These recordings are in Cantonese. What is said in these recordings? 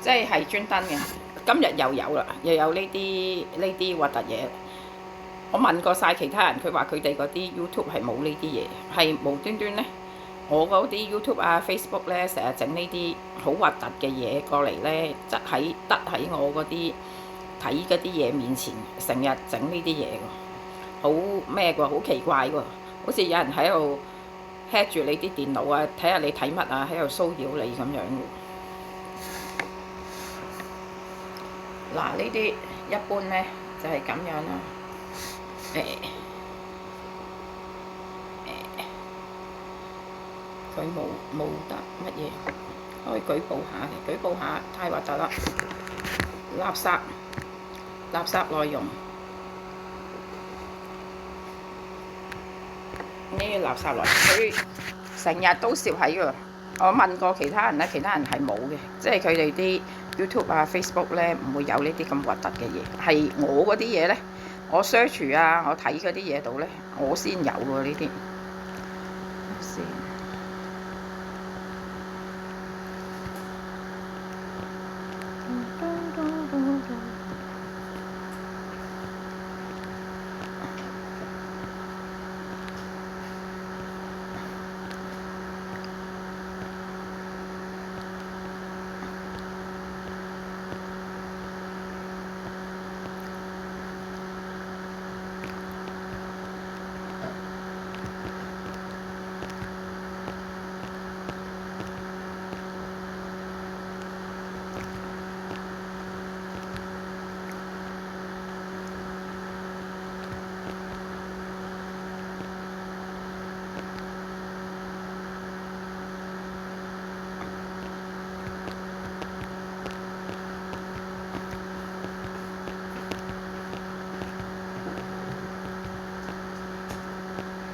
即係專登嘅。今日又有啦，又有呢啲核突嘢。我問過晒其他人，佢話佢哋嗰啲 YouTube 係冇呢啲嘢，係無端端呢。我嗰啲 YouTube 啊、Facebook 咧，成日整呢啲好核突嘅嘢過嚟咧，得喺我嗰啲睇嗰啲嘢面前，成日整呢啲嘢喎，好咩喎，好奇怪喎，好似有人喺度 hack 住你啲電腦啊，睇下你睇乜啊，喺度騷擾你咁樣喎。嗱，呢啲一般咧就係咁樣啦。佢冇得乜嘢，可以舉報下嘅，舉報下太核突啦！垃圾內容，呢啲垃圾內容，佢成日都攝喺㗎。我問過其他人咧，其他人係冇嘅，即係佢哋啲 YouTube 啊、Facebook 咧唔會有呢啲咁核突嘅嘢。係我嗰啲嘢咧，我 search 啊，我睇嗰啲嘢度咧，我先有喎呢啲。先。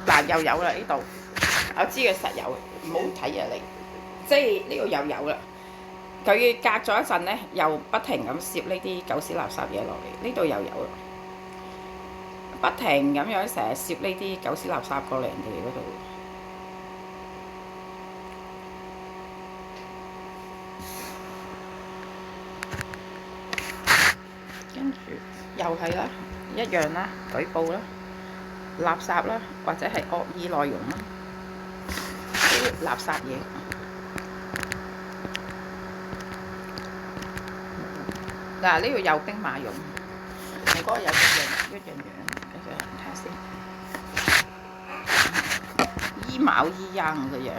嗱，又有啦呢度，我知佢實有，唔好睇啊你，即係呢度又有啦。佢隔咗一陣咧，又不停咁攝呢啲狗屎垃圾嘢落嚟，呢度又有啦，不停咁樣成日攝呢啲狗屎垃圾過嚟人哋嗰度。跟住又係啦，一樣啦，舉報啦，垃圾啦，或者係惡意內容啦，啲垃圾嘢。嗱，呢度有兵馬俑，我嗰個有一樣睇下先，衣帽衣罌嘅樣。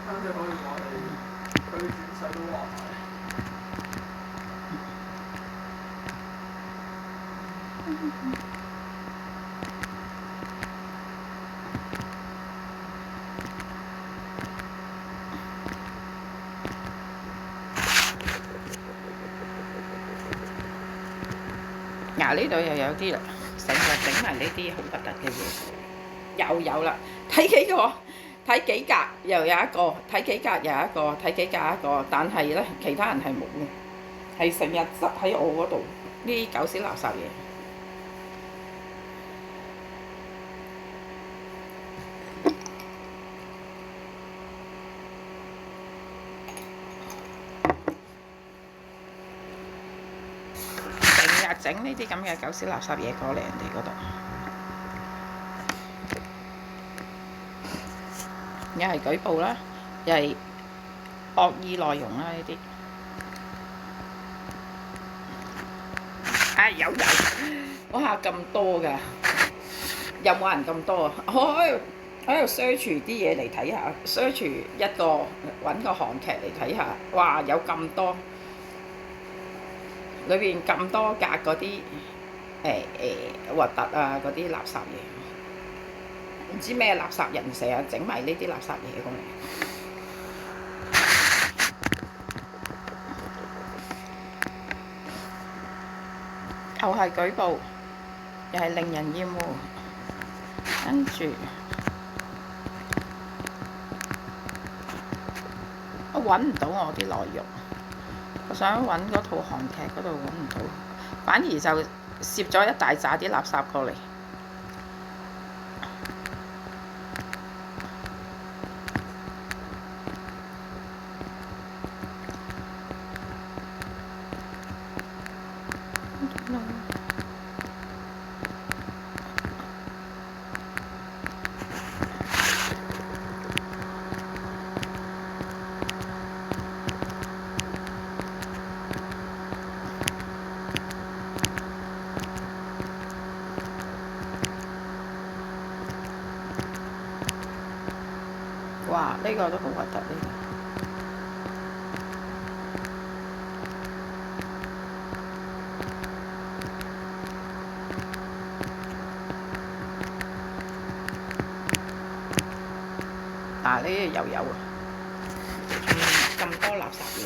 跟住可以話你，佢轉世都話埋。嗱，呢度又有啲啦，成日整埋呢啲好核突嘅嘢，又有啦。睇幾個，睇幾格又有一個，睇幾格又有一個，睇幾格一個，但係咧其他人係冇嘅，係成日執喺我嗰度呢啲狗屎垃圾嘢。整呢啲咁嘅狗屎垃圾嘢過嚟人哋嗰度，又係舉報啦，又係惡意內容啦呢啲。有，哇咁多㗎，有冇人咁多啊？我喺度 search 啲嘢嚟睇下 ，search 一個揾個韓劇嚟睇下，哇有咁多。裏邊咁多格嗰啲核突啊嗰啲垃圾嘢，唔知咩垃圾人成日整埋呢啲垃圾嘢過嚟，又係舉報，又係令人厭惡。跟住我揾唔到我啲內容。我想揾嗰套韓劇嗰度揾唔到，反而就攝咗一大紮啲垃圾過嚟。呢個都好核突呢個。嗱，呢啲又有啊，咁多垃圾嘢。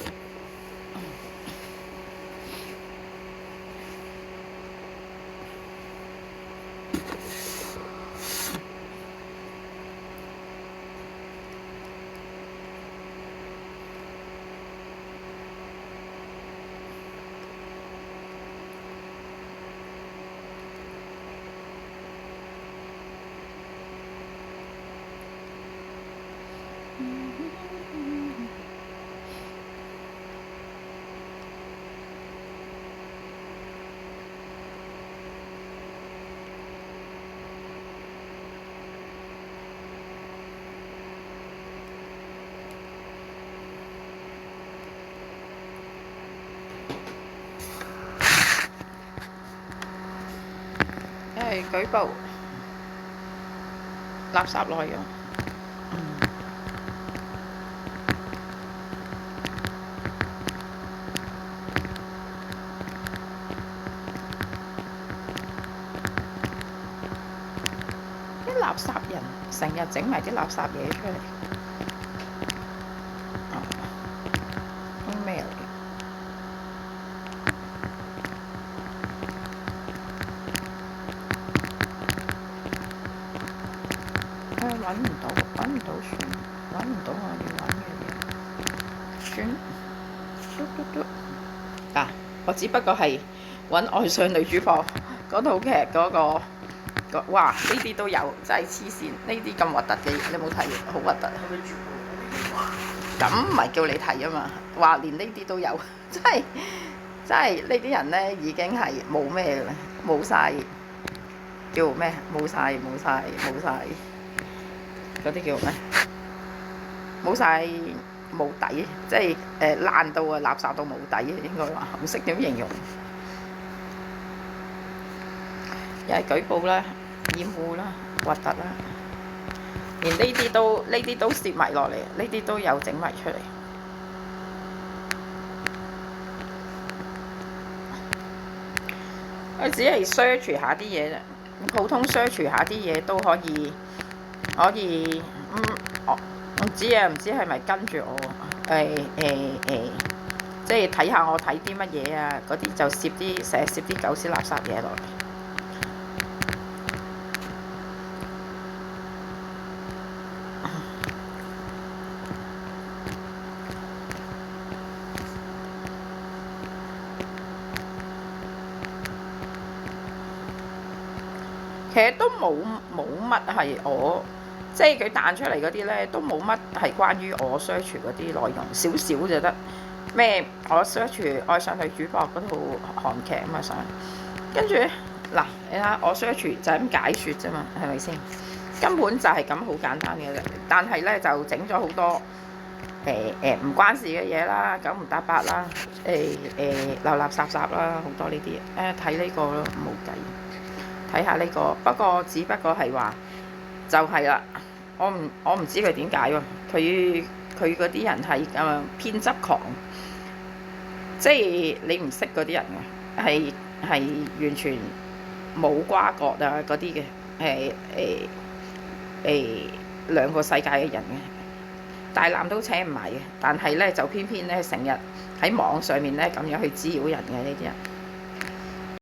舉報垃圾內容。啲垃圾人成日整埋啲垃圾嘢出嚟，咩嚟？揾唔到算，揾唔到我要揾嘅嘢，算。嗱，我只不過係揾愛上女主播嗰套劇嗰個。哇！呢啲都有，真係黐線！呢啲咁核突嘅，你冇睇？好核突。咁唔係叫你睇啊嘛，話連呢啲都有，真係呢啲人咧已經係冇咩嘅啦，冇晒叫咩？冇晒嗰啲叫咩？冇晒冇底，即係爛到啊，垃圾到冇底，應該話唔識點形容。又係舉報啦，掩護啦，核突啦，連呢啲都攝埋落嚟，呢啲都有整埋出嚟。佢只係 search 下啲嘢啫，普通 search 下啲嘢都可以，我唔知啊，唔知係咪跟住我即係睇下我睇啲乜嘢啊，嗰啲就成日攝啲狗屎垃圾嘢落嚟。其實都冇乜係我，即係佢彈出嚟嗰啲咧，都冇乜係關於我 search 嗰啲內容，少少就得。咩？我 search 愛上女主播嗰套韓劇啊嘛想，跟住嗱，你睇下我 search 就係咁解説啫嘛，係咪先？根本就係咁好簡單嘅啫。但係咧就整咗好多唔關事嘅嘢啦，九唔搭八啦，垃垃雜雜啦，好多呢啲嘢。睇呢個咯，冇計。睇下呢個，不過只不過係話就係啦，我唔知佢點解喎，佢嗰啲人係偏執狂，即係你唔識嗰啲人嘅，係完全冇瓜葛啊嗰啲嘅，兩個世界嘅人嘅，大纜都扯唔埋嘅，但係咧就偏偏咧成日喺網上面咧咁樣去滋擾人嘅呢啲人。